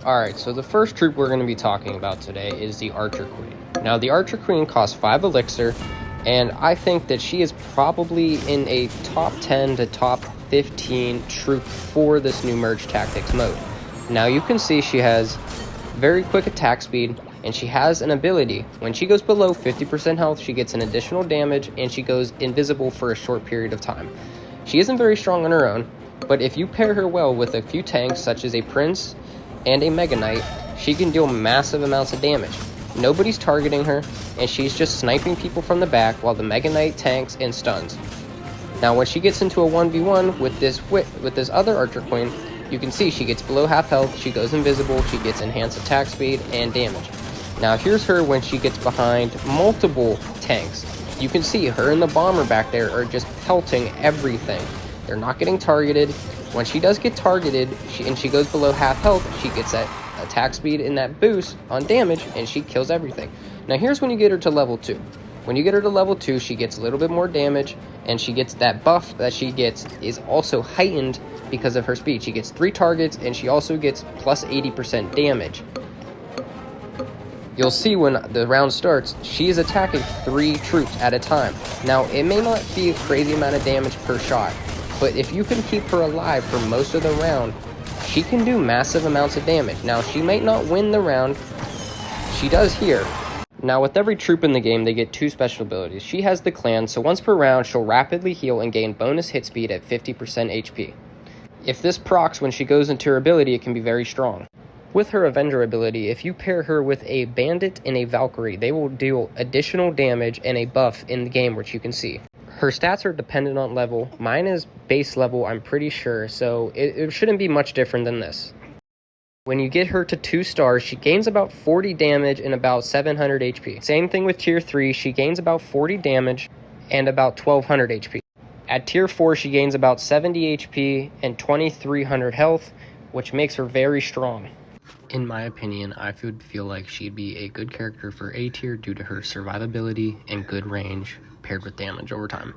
Alright, so the first troop we're going to be talking about today is the Archer Queen. Now, the Archer Queen costs 5 elixir, and I think that she is probably in a top 10 to top 15 troop for this new merge tactics mode. Now, you can see she has very quick attack speed, and she has an ability. When she goes below 50% health, she gets an additional damage, and she goes invisible for a short period of time. She isn't very strong on her own, but if you pair her well with a few tanks such as a Prince and a Mega Knight, she can deal massive amounts of damage. Nobody's targeting her, and she's just sniping people from the back while the Mega Knight tanks and stuns. Now, when she gets into a 1v1 with this other Archer Queen, you can see she gets below half health, she goes invisible, she gets enhanced attack speed and damage. Now, here's her when she gets behind multiple tanks. You can see her and the bomber back there are just pelting everything. They're not getting targeted. When she does get targeted, and she goes below half health, she gets that attack speed and that boost on damage, and she kills everything. Now, here's when you get her to level 2. When you get her to level 2, she gets a little bit more damage, and she gets that buff that she gets is also heightened because of her speed. She gets 3 targets, and she also gets plus 80% damage. You'll see when the round starts, she is attacking 3 troops at a time. Now, it may not be a crazy amount of damage per shot, but if you can keep her alive for most of the round, she can do massive amounts of damage. Now, she might not win the round. She does here. Now, with every troop in the game, they get 2 special abilities. She has the clan, so once per round, she'll rapidly heal and gain bonus hit speed at 50% HP. If this procs when she goes into her ability, it can be very strong. With her Avenger ability, if you pair her with a Bandit and a Valkyrie, they will deal additional damage and a buff in the game, which you can see. Her stats are dependent on level. Mine is base level, I'm pretty sure, so it shouldn't be much different than this. When you get her to 2 stars, she gains about 40 damage and about 700 HP. Same thing with tier 3, she gains about 40 damage and about 1200 HP. At tier 4, she gains about 70 HP and 2300 health, which makes her very strong. In my opinion, I would feel like she'd be a good character for A tier due to her survivability and good range paired with damage over time.